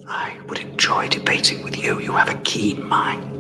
I would enjoy debating with you. You have a keen mind.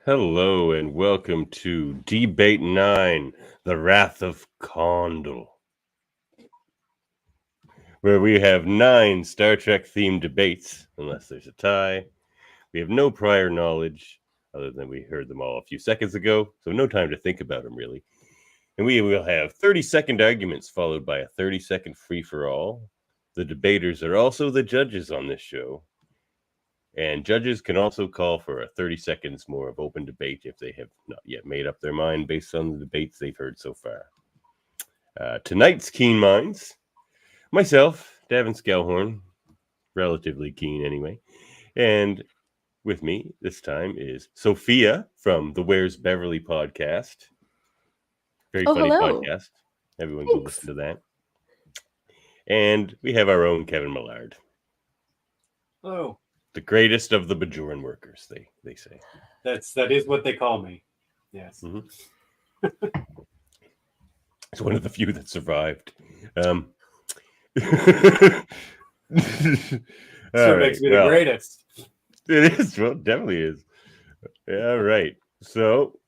Hello and welcome to Debate 9, The Wrath of Condal, where we have 9 Star Trek themed debates, unless there's a tie. We have no prior knowledge, other than we heard them all a few seconds ago, so no time to think about them really. And we will have 30-second arguments followed by a 30-second free-for-all. The debaters are also the judges on this show. And judges can also call for a 30 seconds more of open debate if they have not yet made up their mind based on the debates they've heard so far. Tonight's Keen Minds, myself, Davan Skelhorn, relatively keen anyway, and with me this time is Sophia from the Where's Beverly podcast. Very funny podcast. Everyone go listen to that. And we have our own Kevin Millard. Hello. The greatest of the Bajoran workers, they say. That is what they call me. Yes. Mm-hmm. It's one of the few that survived. Sure makes me the greatest. It is. Well, it definitely is. All right. So,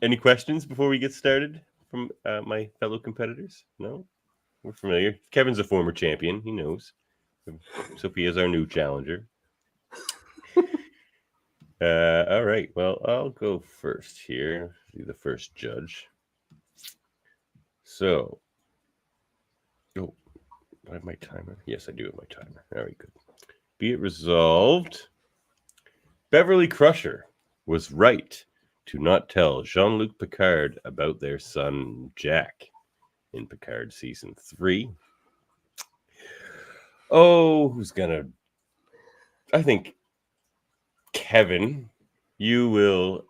any questions before we get started from my fellow competitors? No? We're familiar. Kevin's a former champion. He knows. Sophia's our new challenger. All right. Well, I'll go first here. Be the first judge. So, do I have my timer? Yes, I do have my timer. Very good. Be it resolved. Beverly Crusher was right to not tell Jean-Luc Picard about their son Jack in Picard season 3. Oh, who's gonna? I think Kevin, you will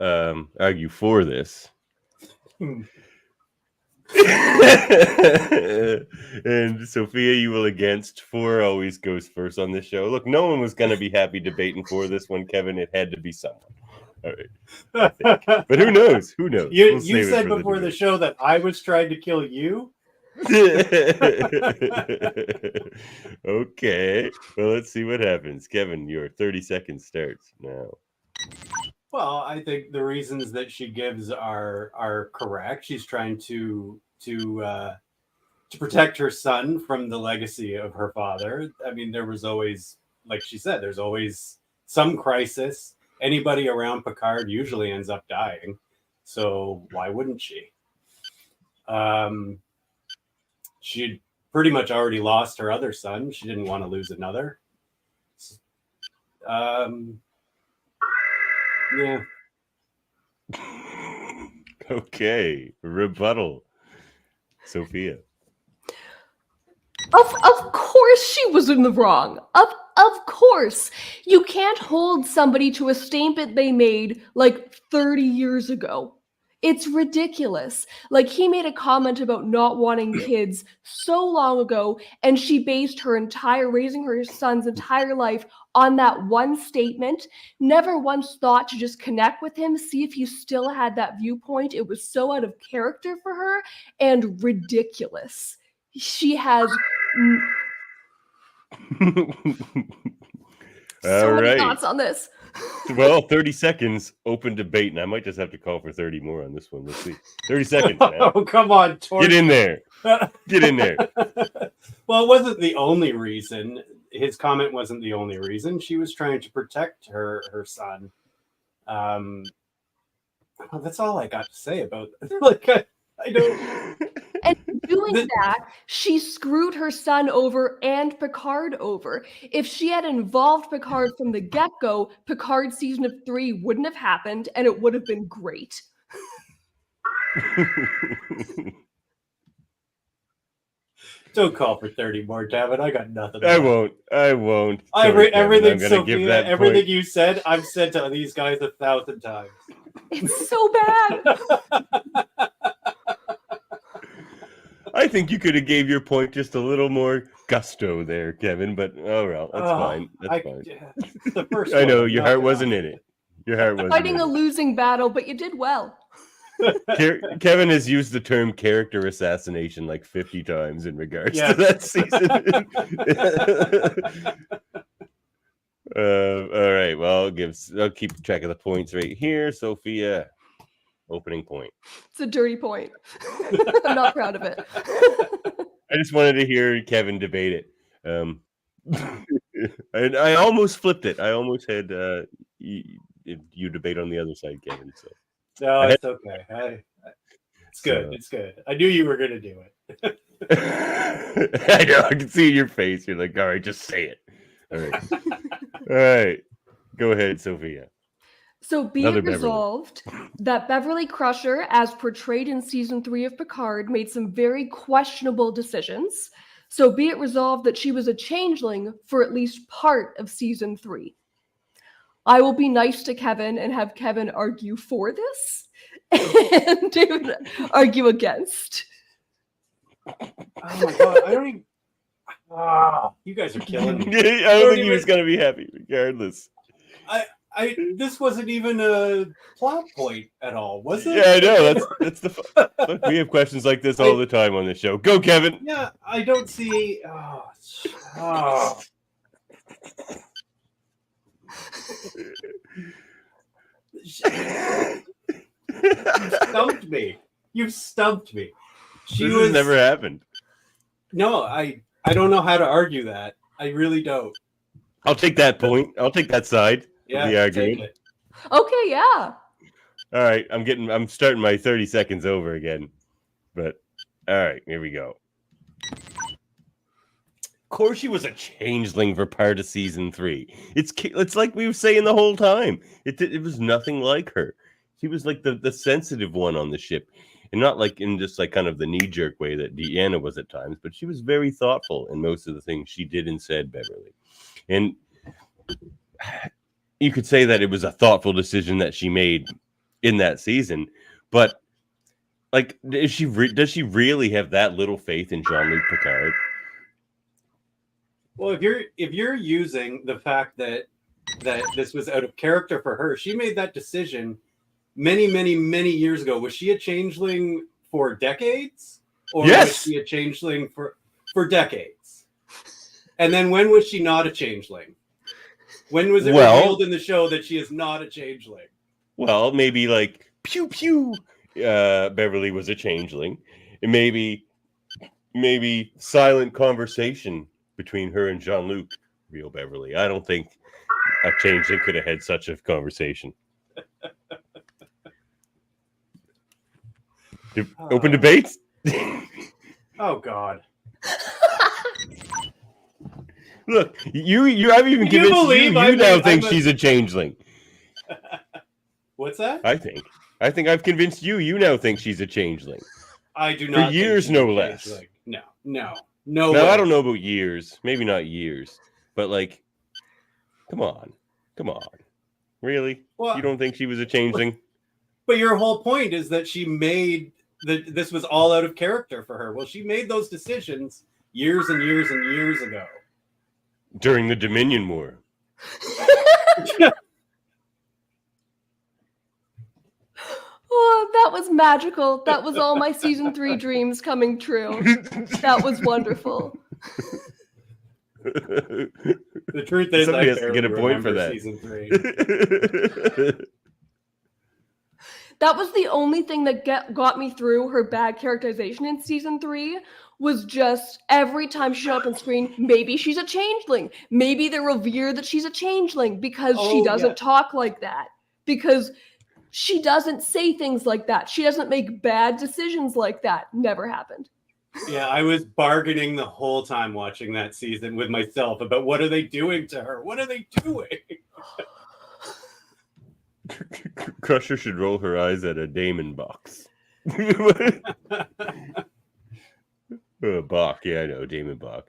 argue for this. And Sophia, you will against. 4 always goes first on this show. Look, no one was going to be happy debating for this one, Kevin. It had to be someone. All right. But who knows? Who knows? You said before the show that I was trying to kill you. Okay. Well, let's see what happens. Kevin, your 30 seconds starts now. Well, I think the reasons that she gives are correct. She's trying to protect her son from the legacy of her father. I mean, there was always, like she said, there's always some crisis. Anybody around Picard usually ends up dying. So why wouldn't she? She'd pretty much already lost her other son. She didn't want to lose another. Yeah. Okay. Rebuttal. Sophia. Of course she was in the wrong. Of course. You can't hold somebody to a statement they made like 30 years ago. It's ridiculous. Like, he made a comment about not wanting kids so long ago, and she based raising her son's entire life on that one statement. Never once thought to just connect with him, see if he still had that viewpoint. It was so out of character for her and ridiculous. She has so many thoughts on this. Well, 30 seconds, open debate, and I might just have to call for 30 more on this one. Let's see. 30 seconds, man. Oh, come on, Torch. Get in there. Get in there. Well, it wasn't the only reason. His comment wasn't the only reason. She was trying to protect her son. That's all I got to say about it. Like, I don't... And doing that, she screwed her son over and Picard over. If she had involved Picard from the get-go, Picard season of 3 wouldn't have happened, and it would have been great. Don't call for 30 more, Davan. I got nothing. I won't. Sorry, Everything, Kevin, I'm gonna give Sophia, that everything point. you said, I've said to these guys 1,000 times. It's so bad. I think you could have gave your point just a little more gusto there, Kevin. But oh well, that's fine. That's fine. The first I know one, your knock heart it wasn't off. in it. Your heart wasn't Fighting in a it. losing battle, but you did well. Kevin has used the term character assassination like 50 times in regards Yeah. to that season. All right. Well, I'll keep track of the points right here. Sophia, opening point. It's a dirty point. I'm not proud of it. I just wanted to hear Kevin debate it. I almost flipped it. I almost had you debate on the other side, Kevin. So No, it's okay. It's good. So- It's good. I knew you were going to do it. I know. I can see your face. You're like, all right, just say it. All right. All right. Go ahead, Sophia. So be Another it Beverly. resolved that Beverly Crusher, as portrayed in season 3 of Picard, made some very questionable decisions. So be it resolved that she was a changeling for at least part of season 3. I will be nice to Kevin and have Kevin argue for this and David argue against. Oh my God. I don't even. You guys are killing me. I don't think he was going to be happy, regardless. This wasn't even a plot point at all, was it? Yeah, I know. That's the. Look, we have questions like this all the time on the show. Go, Kevin. Yeah, I don't see. You stumped me. She This was has never happened. No, I don't know how to argue that. I really don't. I'll take that point. I'll take that side. Yeah, of the argument. take it. Okay, yeah. All right, I'm starting my 30 seconds over again. But all right, here we go. Of course she was a changeling for part of season 3. It's like we were saying the whole time. It was nothing like her. She was like the sensitive one on the ship. And not like in just like kind of the knee-jerk way that Deanna was at times, but she was very thoughtful in most of the things she did and said, Beverly. And you could say that it was a thoughtful decision that she made in that season, but like, does she really have that little faith in Jean-Luc Picard? Well, if you're using the fact that this was out of character for her, she made that decision many years ago. Was she a changeling for decades, or Yes. was she a changeling for decades? And then when was she not a changeling? When was it revealed in the show that she is not a changeling? Well, maybe like pew pew. Beverly was a changeling, and maybe silent conversation between her and Jean-Luc, real Beverly. I don't think a changeling could have had such a conversation. Open debates. Oh God! Look, I've even Can you convinced you. believe You now think she's a changeling. What's that? I think I've convinced you. You now think she's a changeling. I do not. For years, think she's no a less. changeling. No. Now, way. I don't know about years. Maybe not years. But, like, come on. Really? Well, You don't think she was a changeling? But your whole point is that she made this was all out of character for her. Well, she made those decisions years and years and years ago. During the Dominion War. Oh, that was magical. That was all my season 3 dreams coming true. That was wonderful. The truth is, Somebody I has to barely get a point for remember that. Season 3. That was the only thing that got me through her bad characterization in season 3 was just every time she showed up on screen, maybe she's a changeling. Maybe they revere that she's a changeling because she doesn't talk like that. Because she doesn't say things like that. She doesn't make bad decisions like that. Never happened. Yeah, I was bargaining the whole time watching that season with myself about what are they doing to her? What are they doing? Crusher should roll her eyes at a Damon box. Bach, yeah, I know, Damon Bach.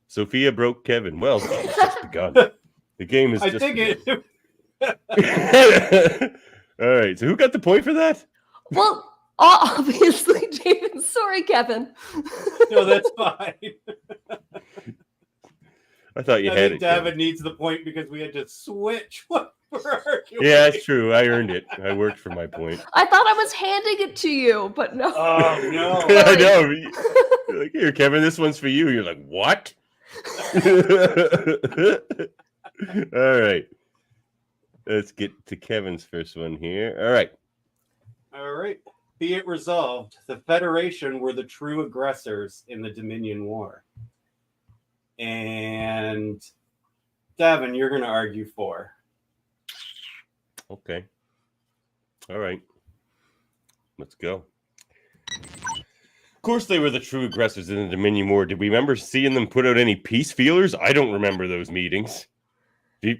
Sophia broke Kevin. Well, it's just begun. The game is just begun. All right, so who got the point for that? Well, obviously, David. Sorry, Kevin. No, that's fine. I thought you I had think it. Davan Kevin. needs the point because we had to switch what we're arguing. Yeah, that's true. I earned it. I worked for my point. I thought I was handing it to you, but no. Oh no! I know. You're like, here, Kevin, this one's for you. You're like, what? All right. Let's get to Kevin's first one here. All right. All right. Be it resolved, the Federation were the true aggressors in the Dominion War. And Davan, you're going to argue for. Okay. All right. Let's go. Of course they were the true aggressors in the Dominion War. Did we remember seeing them put out any peace feelers? I don't remember those meetings. And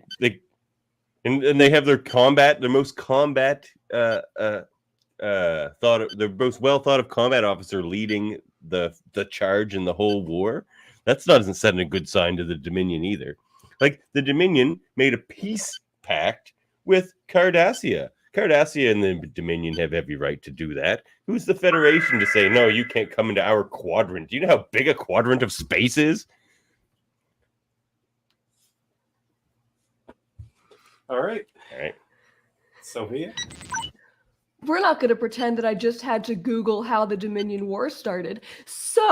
they have their most combat their most well thought of combat officer leading the charge in the whole war. That doesn't set a good sign to the Dominion either. Like, the Dominion made a peace pact with Cardassia. Cardassia and the Dominion have every right to do that. Who's the Federation to say, no, you can't come into our quadrant? Do you know how big a quadrant of space is? All right. All right. Sophia? We're not going to pretend that I just had to Google how the Dominion War started. So,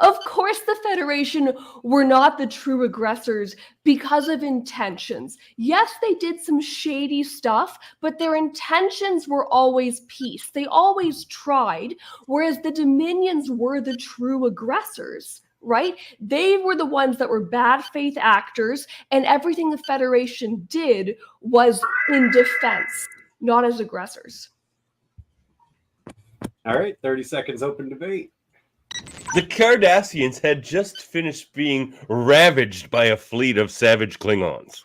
of course, the Federation were not the true aggressors because of intentions. Yes, they did some shady stuff, but their intentions were always peace. They always tried, whereas the Dominions were the true aggressors. Right? They were the ones that were bad faith actors, and everything the Federation did was in defense, not as aggressors. All right, 30 seconds open debate. The Cardassians had just finished being ravaged by a fleet of savage Klingons.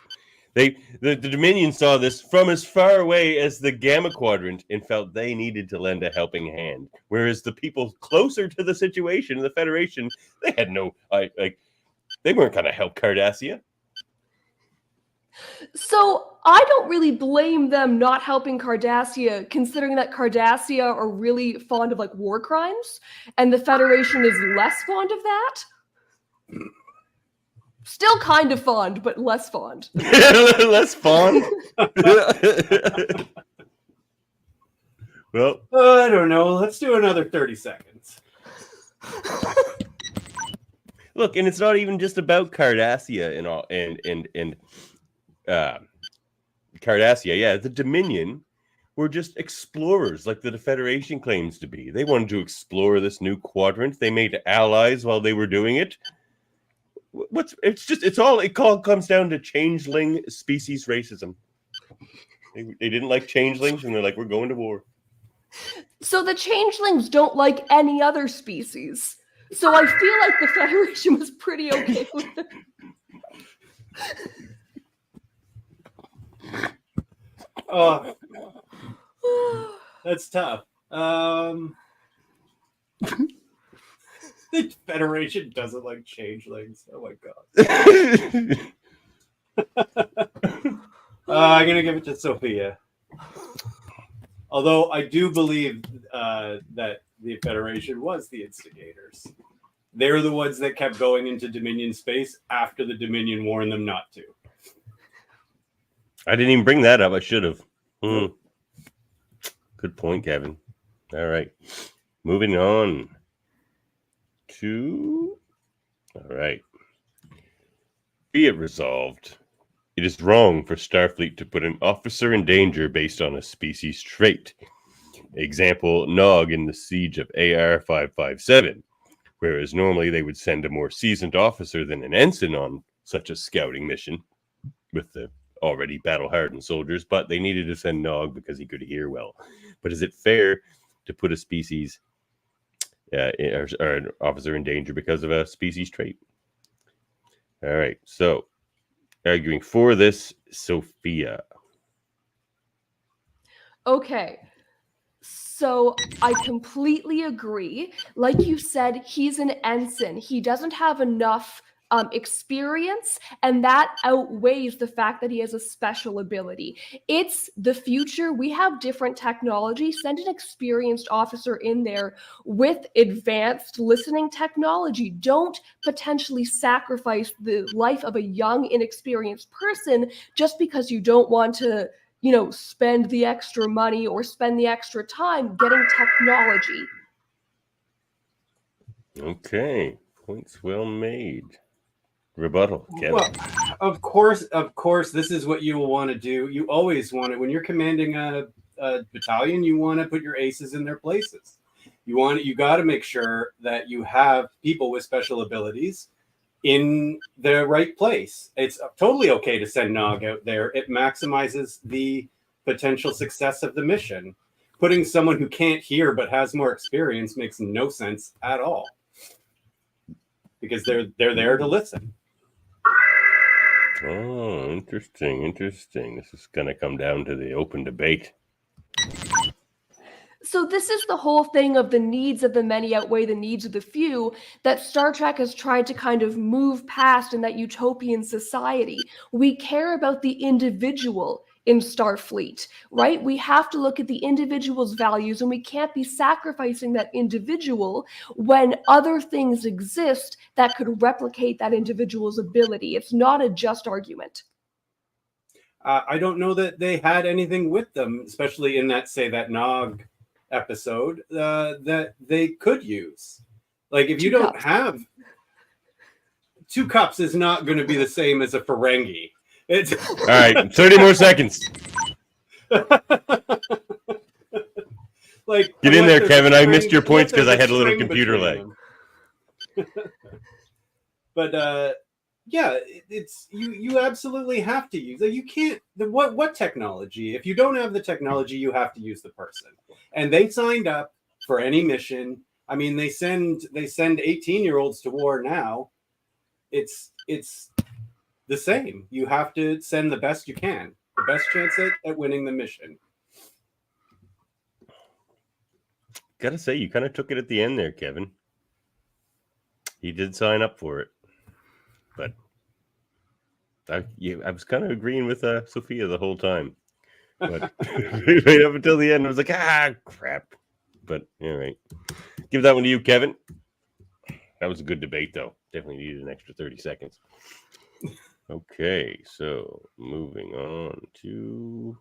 The Dominion saw this from as far away as the Gamma Quadrant and felt they needed to lend a helping hand. Whereas the people closer to the situation, the Federation, they had no, they weren't going to help Cardassia. So I don't really blame them not helping Cardassia, considering that Cardassia are really fond of war crimes, and the Federation is less fond of that. Still kind of fond, but less fond. Less fond? Well, I don't know. Let's do another 30 seconds. Look, and it's not even just about Cardassia and all, and Cardassia. Yeah, the Dominion were just explorers, like the Federation claims to be. They wanted to explore this new quadrant. They made allies while they were doing it. It all comes down to changeling species racism. They didn't like changelings, and they're like, we're going to war. So the changelings don't like any other species. So I feel like the Federation was pretty okay with it. Oh, that's tough. The Federation doesn't like changelings. Oh my god. I'm gonna give it to Sophia. Although I do believe that the Federation was the instigators. They're the ones that kept going into Dominion space after the Dominion warned them not to. I didn't even bring that up. I should have. Good point, Kevin. All right. Moving on to... All right. Be it resolved. It is wrong for Starfleet to put an officer in danger based on a species trait. Example, Nog in the siege of AR-557, whereas normally they would send a more seasoned officer than an ensign on such a scouting mission with the already battle-hardened soldiers, but they needed to send Nog because he could hear well. But is it fair to put a species or an officer in danger because of a species trait? All right, so arguing for this, Sophia. Okay. So I completely agree. Like you said, he's an ensign. He doesn't have enough experience, and that outweighs the fact that he has a special ability. It's the future. We have different technology. Send an experienced officer in there with advanced listening technology. Don't potentially sacrifice the life of a young, inexperienced person just because you don't want to, spend the extra money or spend the extra time getting technology. Okay, points well made. Rebuttal, Kevin. Well, of course, this is what you will want to do. You always want it when you're commanding a battalion. You want to put your aces in their places. You got to make sure that you have people with special abilities in the right place. It's totally okay to send Nog out there. It maximizes the potential success of the mission. Putting someone who can't hear but has more experience makes no sense at all, because they're there to listen. Oh, interesting. This is going to come down to the open debate. So this is the whole thing of the needs of the many outweigh the needs of the few that Star Trek has tried to kind of move past in that utopian society. We care about the individual in Starfleet, right? We have to look at the individual's values, and we can't be sacrificing that individual when other things exist that could replicate that individual's ability. It's not a just argument. I don't know that they had anything with them, especially in that Nog episode, that they could use. Like, if you don't have 2 cups, is not going to be the same as a Ferengi. It's all right. 30 more seconds. Like, get in there, Kevin. I missed your points because I had a little computer lag. But yeah, it's you absolutely have to use it. You can't. What technology? If you don't have the technology, you have to use the person. And they signed up for any mission. I mean, they send 18-year-olds to war now. It's the same. You have to send the best you can, the best chance at winning the mission. Gotta say, you kind of took it at the end there, Kevin. He did sign up for it, but I was kind of agreeing with Sophia the whole time. But right up until the end, I was like, crap. But all right, give that one to you, Kevin. That was a good debate, though. Definitely needed an extra 30 seconds. Okay, so moving on to...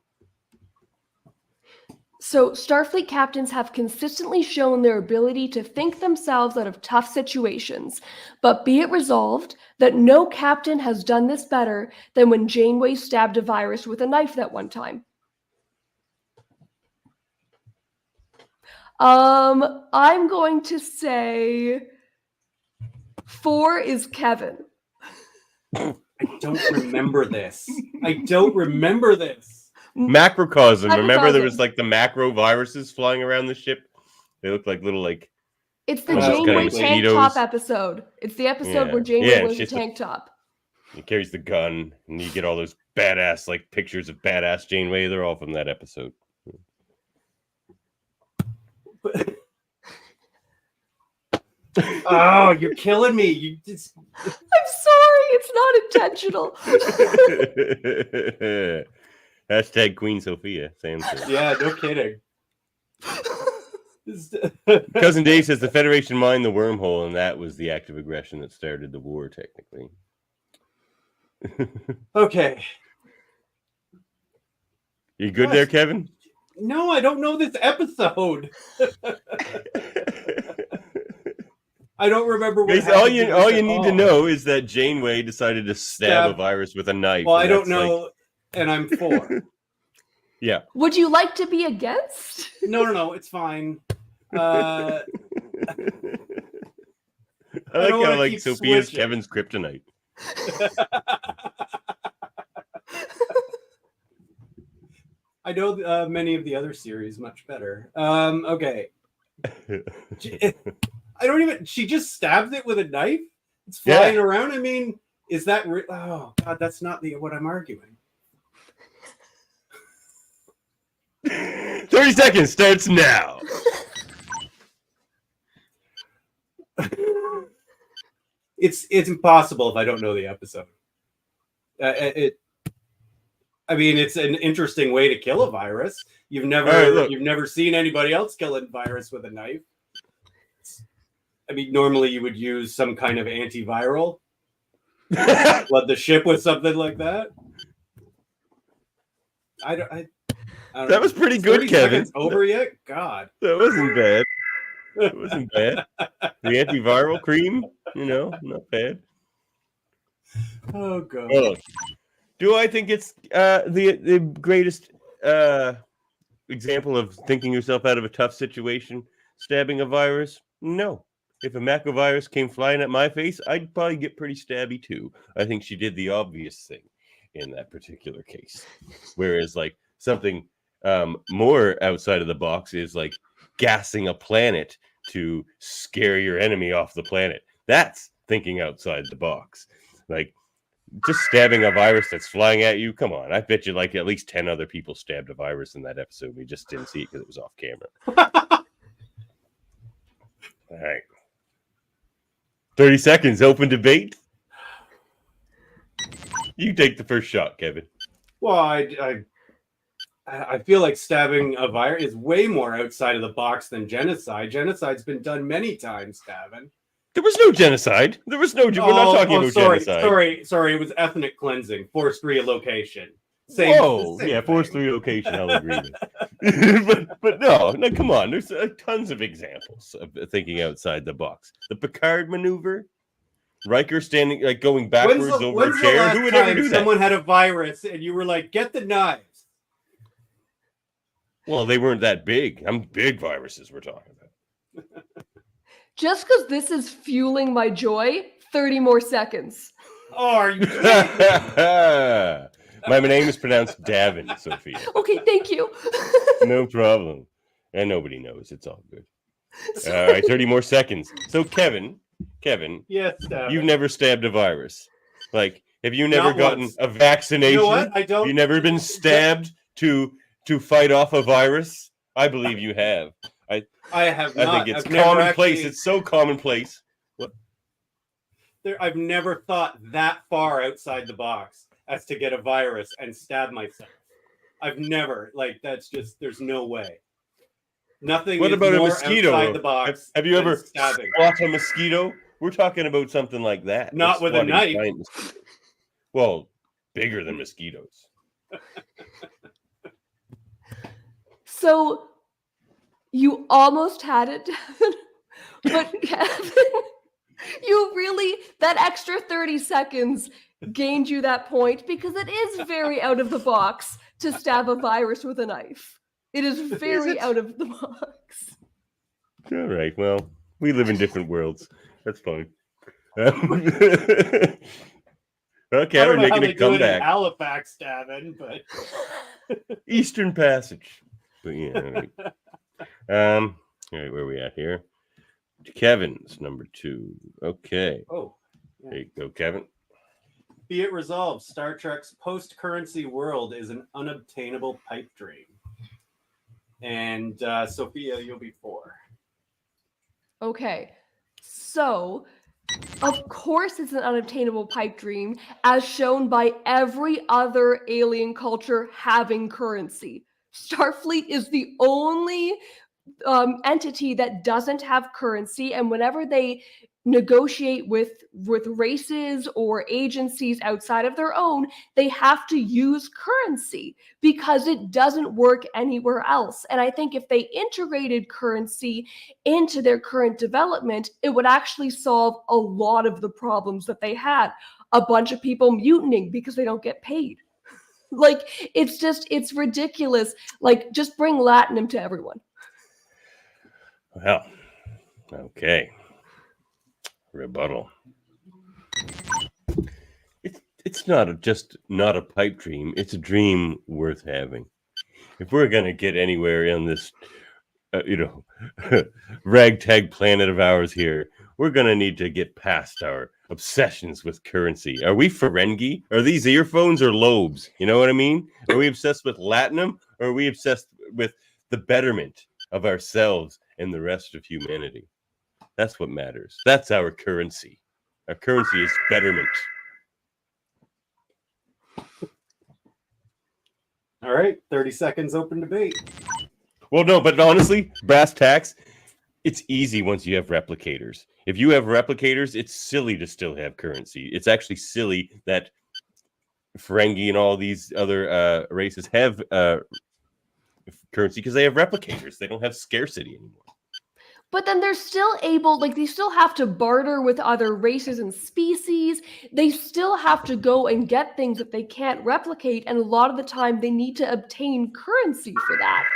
So Starfleet captains have consistently shown their ability to think themselves out of tough situations, but be it resolved that no captain has done this better than when Janeway stabbed a virus with a knife that one time. I'm going to say 4 is Kevin. I don't remember this. Macrocosm. Remember there was like the macro viruses flying around the ship? They looked like little It's the Janeway tank top episode. It's the episode where Janeway wears a tank top. He carries the gun, and you get all those badass pictures of badass Janeway. They're all from that episode. Oh, you're killing me. I'm sorry. It's not intentional. Hashtag Queen Sophia. Yeah, no kidding. Cousin Dave says the Federation mined the wormhole, and that was the act of aggression that started the war, technically. Okay. You good there, Kevin? No, I don't know this episode. I don't remember what all you need to know is that Janeway decided to stab a virus with a knife. Well, I don't know, and I'm 4. Yeah. Would you like to be against? No, it's fine. I like Sophia's switching. Kevin's kryptonite. I know many of the other series much better. Okay. She just stabbed it with a knife? It's flying around? I mean, is that... oh, God, that's not what I'm arguing. 30 seconds starts now. It's impossible if I don't know the episode. It's an interesting way to kill a virus. You've never seen anybody else kill a virus with a knife. Normally you would use some kind of antiviral. Flood the ship with something like that. I don't that was pretty good, Kevin. Over yet? God, that wasn't bad. It wasn't bad. The antiviral cream, not bad. Oh God. Oh. Do I think it's the greatest example of thinking yourself out of a tough situation? Stabbing a virus? No. If a macrovirus came flying at my face, I'd probably get pretty stabby too. I think she did the obvious thing in that particular case. Whereas like something more outside of the box is like gassing a planet to scare your enemy off the planet. That's thinking outside the box. Like just stabbing a virus that's flying at you. Come on. I bet you like at least 10 other people stabbed a virus in that episode. We just didn't see it because it was off camera. All right. 30 seconds, open debate. You take the first shot, Kevin. Well, I feel like stabbing a virus is way more outside of the box than genocide. Genocide's been done many times, Davan. There was no genocide. We're not talking about genocide. Sorry. It was ethnic cleansing, forced relocation. Same forced relocation. I'll agree with. but no, come on. There's tons of examples of thinking outside the box. The Picard maneuver, Riker standing going backwards over a chair. Who would ever do that? Someone had a virus, and you were like, "Get the knives." Well, they weren't that big. Big viruses we're talking about. Just because this is fueling my joy, 30 more seconds. Oh, are you kidding? My name is pronounced Davan, Sophia. Okay, thank you. No problem. And nobody knows. It's all good. All right, 30 more seconds. So, Kevin, yes, Davan. You've never stabbed a virus. Like, have you never Not gotten once. a vaccination? You know what? I don't. Have you never been stabbed to fight off a virus? I believe you have. I have not. I think it's I've commonplace. It's so commonplace. What? I've never thought that far outside the box as to get a virus and stab myself. I've never. That's just. There's no way. Nothing. What is about a more mosquito? Outside the box have you ever stabbing? fought a mosquito? We're talking about something like that. Not with a knife. Well, bigger than mosquitoes. So you almost had it, Davan, but Kevin, that extra 30 seconds gained you that point because it is very out of the box to stab a virus with a knife. It is very out of the box. All right. Well, we live in different worlds. That's fine. Okay, I'm making a comeback. Halifax, Davan, but Eastern Passage. But yeah. All right. All right, where are we at here? Kevin's number 2. Okay. Oh. Yeah. There you go, Kevin. Be it resolved, Star Trek's post-currency world is an unobtainable pipe dream. And Sophia, you'll be 4. Okay. So, of course it's an unobtainable pipe dream, as shown by every other alien culture having currency. Starfleet is the only entity that doesn't have currency, and whenever they negotiate with races or agencies outside of their own, they have to use currency because it doesn't work anywhere else. And I think if they integrated currency into their current development, it would actually solve a lot of the problems that they had. A bunch of people mutinying because they don't get paid. It's ridiculous. Just bring Latinum to everyone. Well, okay. Rebuttal. It's not a pipe dream. It's a dream worth having. If we're going to get anywhere in this, ragtag planet of ours here, we're going to need to get past our obsessions with currency. Are we Ferengi? Are these earphones or lobes? You know what I mean? Are we obsessed with Latinum? Or are we obsessed with the betterment of ourselves and the rest of humanity. That's what matters. That's our currency. Our currency is betterment. All right, 30 seconds open debate. Well, no, but honestly, brass tacks, it's easy once you have replicators. If you have replicators, it's silly to still have currency. It's actually silly that Ferengi and all these other races have currency because they have replicators. They don't have scarcity anymore. But then they're still able, like, they still have to barter with other races and species. They still have to go and get things that they can't replicate. And a lot of the time, they need to obtain currency for that.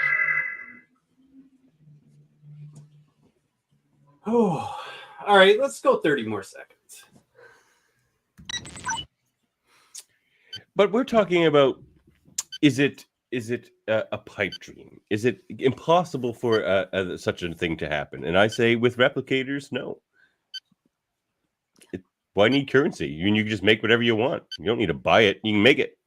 Oh, all right, let's go 30 more seconds. But we're talking about, is it a pipe dream? Is it impossible for such a thing to happen? And I say with replicators, no. Why need currency? You can just make whatever you want. You don't need to buy it. You can make it.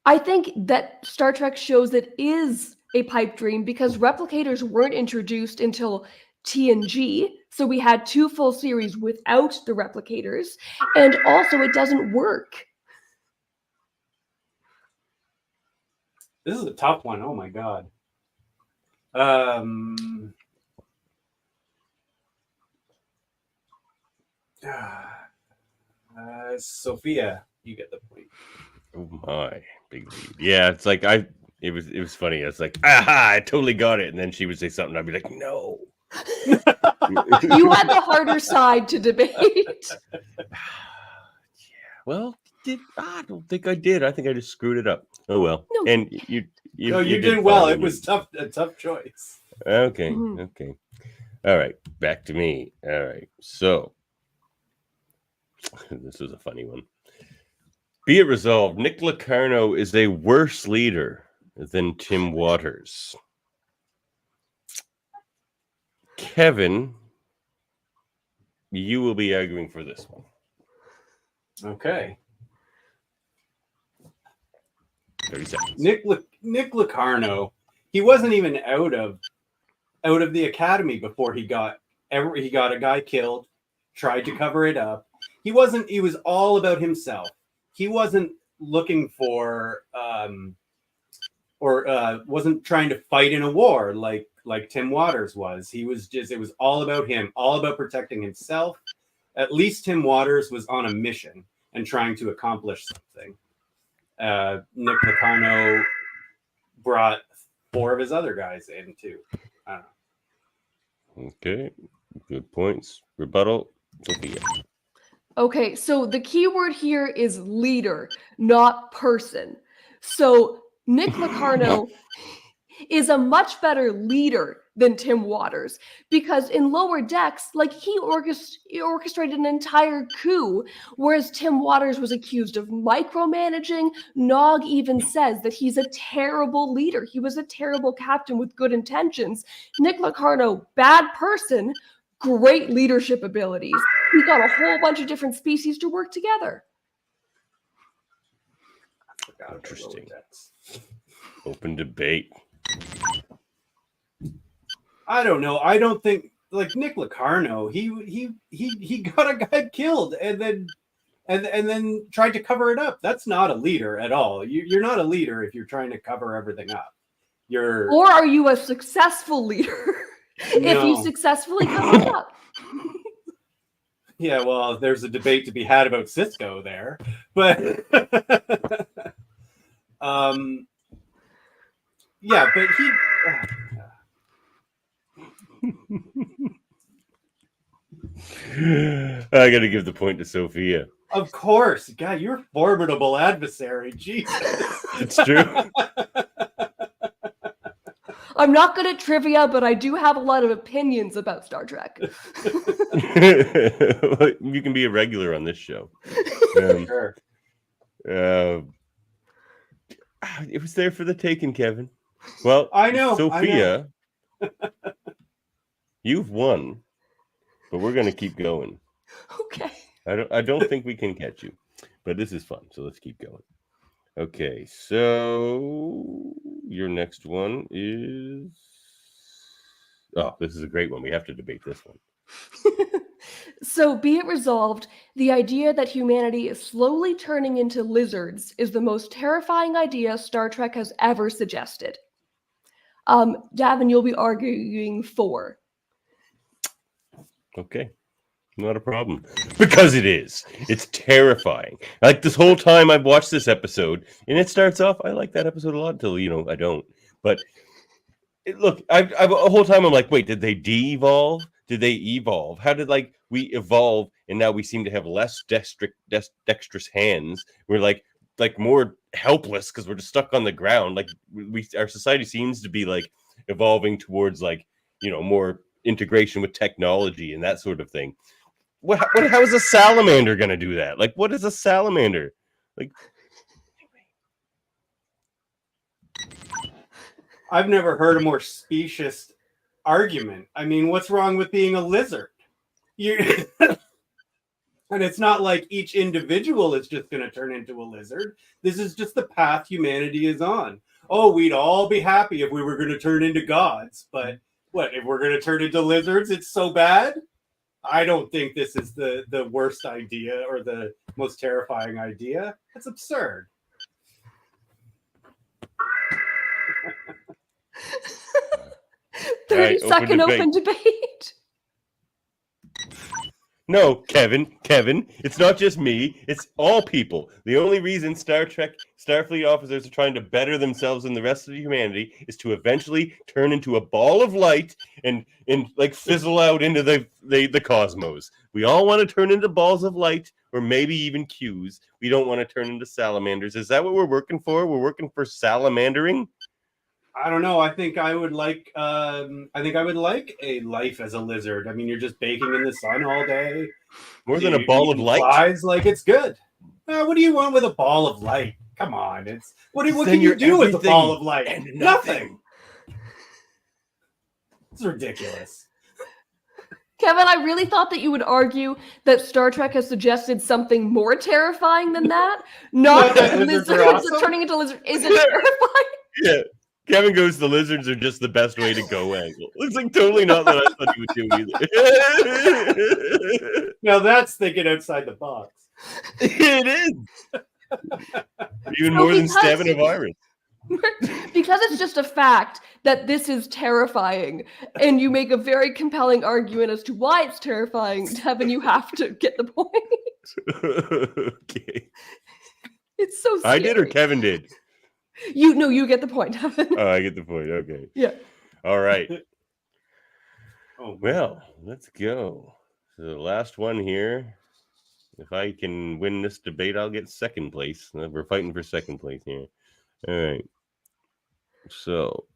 I think that Star Trek shows it is a pipe dream because replicators weren't introduced until TNG. So we had 2 full series without the replicators. And also, it doesn't work. This is a tough one. Oh my god. Sophia, you get the point. Oh my, big lead. Yeah, it's like it was funny. I was like, aha, I totally got it. And then she would say something, I'd be like, no. You had the harder side to debate. Well, I don't think I did. I think I just screwed it up. Oh well. No. And you did well. It was a tough choice. Okay. Okay. All right. Back to me. All right. So this was a funny one. Be it resolved, Nick Locarno is a worse leader than Tim Waters. Kevin, you will be arguing for this one. Okay. 30 seconds. Nick Locarno, he wasn't even out of the academy before he got a guy killed, tried to cover it up. He was all about himself. He wasn't looking for wasn't trying to fight in a war like Tim Waters was. It was all about him, all about protecting himself. At least Tim Waters was on a mission and trying to accomplish something. Nick Locarno brought 4 of his other guys in too. I don't know. Okay, good points. Rebuttal, Sophia. Okay, so the key word here is leader, not person. So Nick Locarno is a much better leader than Tim Waters because in Lower Decks, like he orchestrated an entire coup, whereas Tim Waters was accused of micromanaging. Nog even says that he's a terrible leader. He was a terrible captain with good intentions. Nick Locarno, bad person, great leadership abilities. He got a whole bunch of different species to work together. Interesting. Open debate. I don't know. I don't think like Nick Locarno. He got a guy killed and then tried to cover it up. That's not a leader at all. You're not a leader if you're trying to cover everything up. Or are you a successful leader if you successfully cover it up? Yeah, well, there's a debate to be had about Cisco there, but yeah, but he. I got to give the point to Sophia. Of course, God, you're a formidable adversary. Jesus, it's true. I'm not good at trivia, but I do have a lot of opinions about Star Trek. You can be a regular on this show. Sure. It was there for the taking, Kevin. Well, I know, Sophia, you've won, but we're going to keep going. Okay. I don't think we can catch you, but this is fun, so let's keep going. Okay, so your next one is... Oh, this is a great one. We have to debate this one. So be it resolved, the idea that humanity is slowly turning into lizards is the most terrifying idea Star Trek has ever suggested. Davan, you'll be arguing for. Okay, not a problem. Because it is. It's terrifying. Like this whole time I've watched this episode, and it starts off, I like that episode a lot until, I don't. But look, I've a whole time I'm like, wait, did they de-evolve? Did they evolve? How did we evolve and now we seem to have less dexterous hands? We're like more helpless because we're just stuck on the ground. Like our society seems to be evolving towards more integration with technology and that sort of thing. How is a salamander going to do that? What is a salamander? I've never heard a more specious argument. I mean, what's wrong with being a lizard? And it's not like each individual is just going to turn into a lizard. This is just the path humanity is on. Oh, we'd all be happy if we were going to turn into gods. But what, if we're going to turn into lizards, it's so bad? I don't think this is the worst idea or the most terrifying idea. It's absurd. Right, 30-second open debate. No, Kevin, it's not just me. It's all people. The only reason Starfleet officers are trying to better themselves than the rest of humanity is to eventually turn into a ball of light and fizzle out into the cosmos. We all want to turn into balls of light, or maybe even Qs. We don't want to turn into salamanders. Is that what we're working for? We're working for salamandering? I don't know. I think I would like a life as a lizard. I mean, you're just baking in the sun all day. More than a ball of light. Flies, it's good. What do you want with a ball of light? Come on, what can you do with a ball of light? Nothing. It's ridiculous. Kevin, I really thought that you would argue that Star Trek has suggested something more terrifying than that. Not that lizards are turning into lizards isn't terrifying. Yeah. Kevin goes, the lizards are just the best way to go angle. It's totally not what I thought he would do either. Now that's thinking outside the box. It is. Even more than stabbing a virus. Because it's just a fact that this is terrifying, and you make a very compelling argument as to why it's terrifying, Kevin, you have to get the point. Okay. It's so scary. I did or Kevin did? You get the point, Kevin. Oh, I get the point. Okay. Yeah. All right. Oh, well, let's go. So the last one here. If I can win this debate, I'll get second place. We're fighting for second place here. All right. So.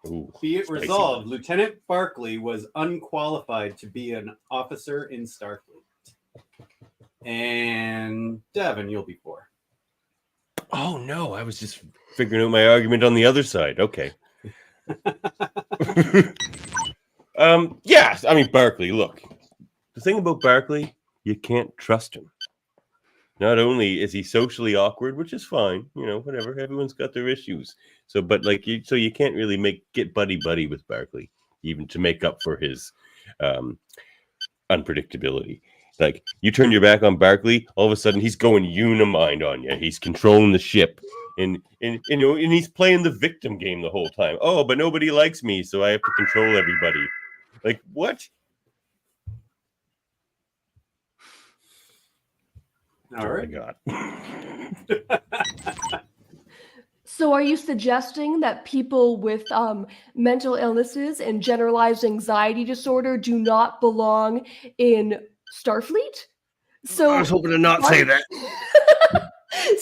Ooh, be it spicy. resolved, Lieutenant Barclay was unqualified to be an officer in Starfleet. And Davan, you'll be for. Oh, no. I was just figuring out my argument on the other side. Okay. Yeah. I mean, Barclay, look. The thing about Barclay, you can't trust him. Not only is he socially awkward, which is fine, whatever. Everyone's got their issues. So, but so you can't really get buddy with Barclay, even to make up for his unpredictability. You turn your back on Barclay, all of a sudden he's going unimind on you. He's controlling the ship, and he's playing the victim game the whole time. Oh, but nobody likes me, so I have to control everybody. What? All right. Oh my God. So are you suggesting that people with mental illnesses and generalized anxiety disorder do not belong in Starfleet? So I was hoping to not say that.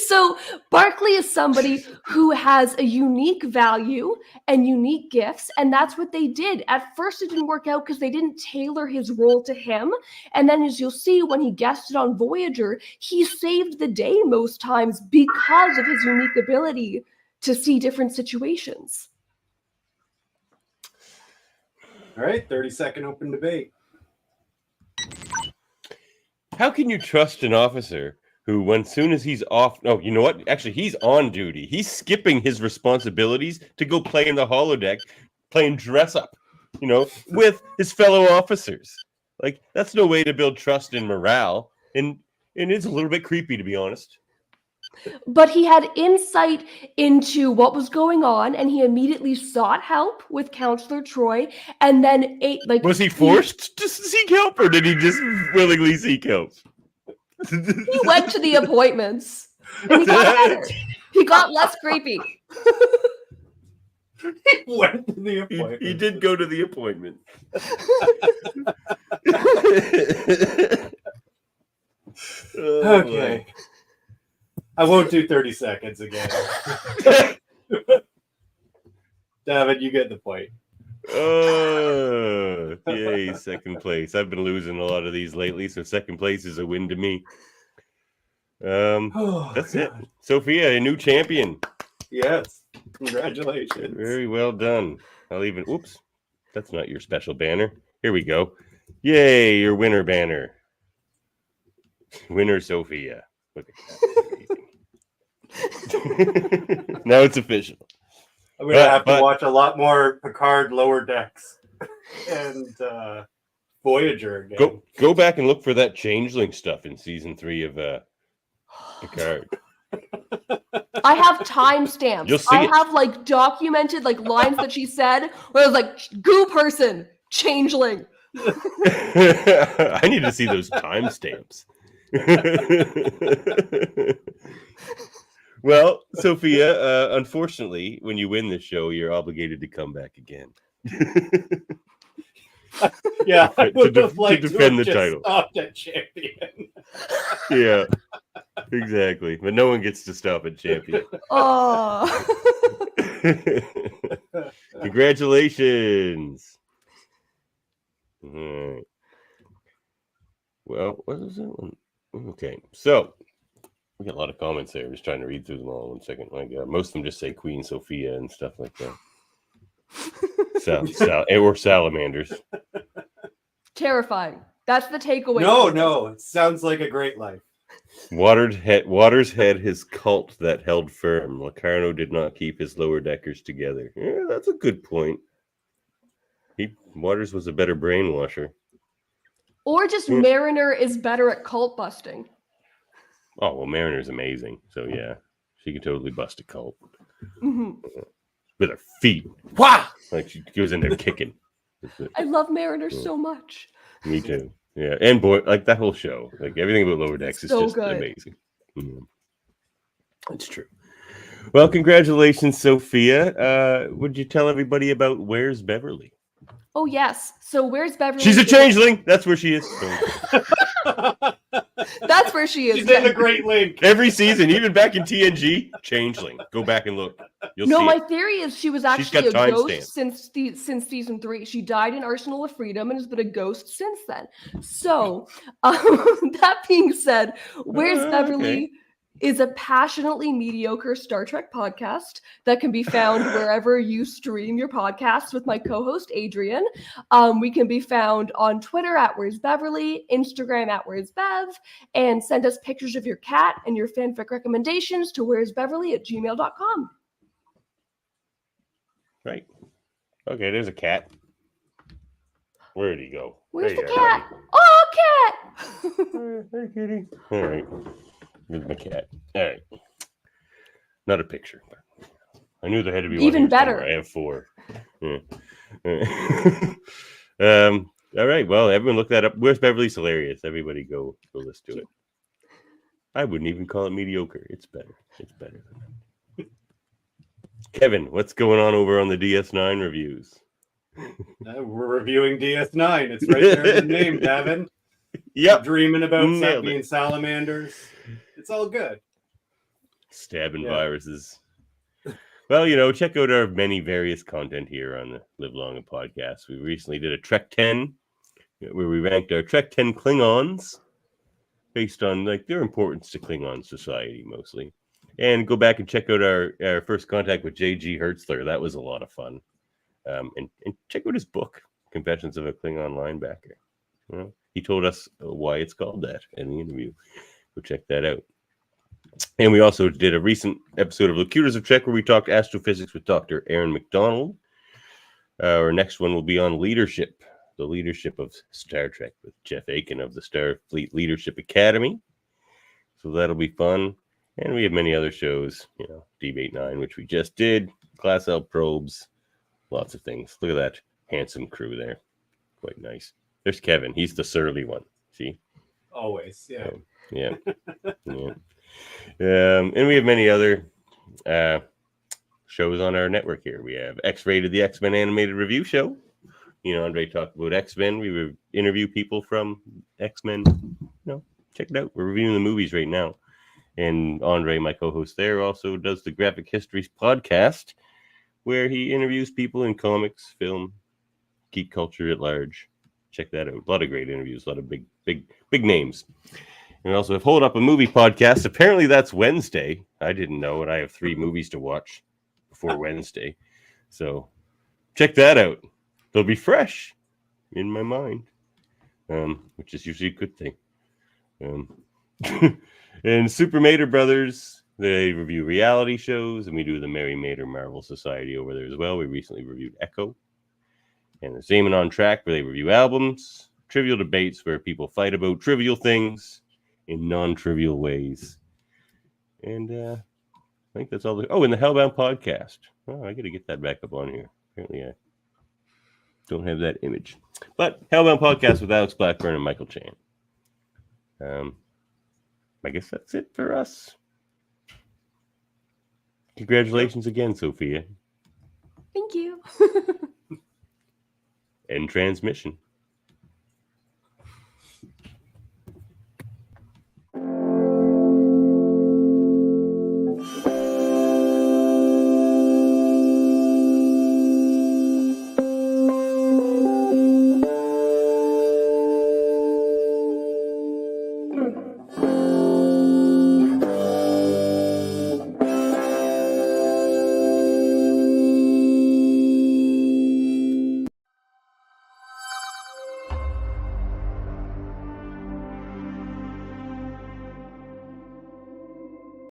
So Barclay is somebody who has a unique value and unique gifts, and that's what they did. At first, it didn't work out because they didn't tailor his role to him. And then, as you'll see, when he guested on Voyager, he saved the day most times because of his unique ability to see different situations. All right, 30-second open debate. How can you trust an officer who, when soon as he's off, no, you know what? Actually, he's on duty. He's skipping his responsibilities to go play in the holodeck, playing dress up, with his fellow officers. Like, that's no way to build trust and morale. And it's a little bit creepy, to be honest. But he had insight into what was going on, and he immediately sought help with Counselor Troy, and then was he forced to seek help, or did he just willingly seek help? He went to the appointments, and he got better. He got less creepy. He went to the appointment. He did go to the appointment. Okay. I won't do 30 seconds again. David, you get the point. Oh, yay, second place. I've been losing a lot of these lately, so second place is a win to me. That's it. Sophia, a new champion. Yes. Congratulations. Very well done. Oops, that's not your special banner. Here we go. Yay, your winner banner. Winner Sophia. Look at that. Now it's official. I'm going to have to watch a lot more Picard Lower Decks and Voyager again. Go back and look for that changeling stuff in season 3 of Picard. I have timestamps. You'll see I have documented lines that she said where I was goo person, changeling. I need to see those timestamps. Well, Sophia, unfortunately, when you win this show, you're obligated to come back again. Yeah, I would have liked to defend the just title. Stopped at champion. Yeah, exactly. But no one gets to stop at champion. Oh. Congratulations. All right. Well, what is that one? Okay, so we got a lot of comments there. I'm just trying to read through them all. 1 second. Most of them just say Queen Sophia and stuff like that. Or salamanders. Terrifying. That's the takeaway. No, it sounds like a great life. Waters had his cult that held firm. Locarno did not keep his lower deckers together. Yeah, that's a good point. Waters was a better brainwasher. Or just Mariner is better at cult busting. Oh, well, Mariner's amazing. So, yeah, she could totally bust a cult. Mm-hmm. With her feet. Wow! Like, she goes in there kicking. I love Mariner so much. Me too. Yeah, and boy, that whole show. Everything about Lower Decks is just good. Amazing. It's true. Well, congratulations, Sophia. Would you tell everybody about Where's Beverly? Oh, yes. So Where's Beverly? She's a changeling. That's where she is. That's where she is. She's in the Great Lake. Every season, even back in TNG, changeling. Go back and look. You'll see my it. theory is she was actually a ghost since season 3. She died in Arsenal of Freedom and has been a ghost since then. So, that being said, Where's Beverly is a passionately mediocre Star Trek podcast that can be found wherever you stream your podcasts with my co-host Adrian. We can be found on Twitter at Where's Beverly, Instagram at Where's Bev, and send us pictures of your cat and your fanfic recommendations to where'sbeverly@gmail.com. Right. Okay, there's a cat. Where did he go? Where's the cat? Oh, cat! Hey, kitty. All right. Here's my cat. All right. Not a picture, but I knew there had to be one. Even better. Somewhere. I have 4. Yeah. All right. Well, everyone look that up. Where's Beverly's hilarious? Everybody go listen to it. I wouldn't even call it mediocre. It's better. It's better than that. Kevin, what's going on over on the DS9 reviews? We're reviewing DS9. It's right there in the name, Davan. Yep. Dreaming about being salamanders. It's all good. Stabbing viruses. Well, check out our many various content here on the Live Long and Podcast. We recently did a Trek 10 where we ranked our Trek 10 Klingons based on their importance to Klingon society mostly. And go back and check out our first contact with J.G. Hertzler. That was a lot of fun. And check out his book, Confessions of a Klingon Linebacker. He told us why it's called that in the interview. It Go check that out. And we also did a recent episode of Locutors of Trek where we talked astrophysics with Dr. Aaron McDonald. Our next one will be on leadership, the leadership of Star Trek with Jeff Aiken of the Starfleet Leadership Academy. So that'll be fun. And we have many other shows, Debate 9, which we just did, Class L probes, lots of things. Look at that handsome crew there. Quite nice. There's Kevin. He's the surly one. See? Always, yeah. Yeah. And we have many other shows on our network here. We have X-Rated, the X-Men animated review show. Andrè talked about X-Men. We interview people from X-Men. Check it out. We're reviewing the movies right now. And Andrè, my co-host there, also does the Graphic Histories podcast, where he interviews people in comics, film, geek culture at large. Check that out. A lot of great interviews, a lot of big names. And we also have Hold Up a Movie podcast. Apparently that's Wednesday. I didn't know, and I have 3 movies to watch before Wednesday. So check that out. They'll be fresh in my mind, which is usually a good thing. And Super Mater Brothers, they review reality shows, and we do the Mary Mater Marvel Society over there as well. We recently reviewed Echo. And there's Zamen on Track, where they review albums. Trivial Debates, where people fight about trivial things in non-trivial ways. And I think that's all. And the Hellbound podcast. Oh, I got to get that back up on here. Apparently I don't have that image. But Hellbound podcast with Alex Blackburn and Michael Chan. I guess that's it for us. Congratulations again, Sophia. Thank you. End transmission.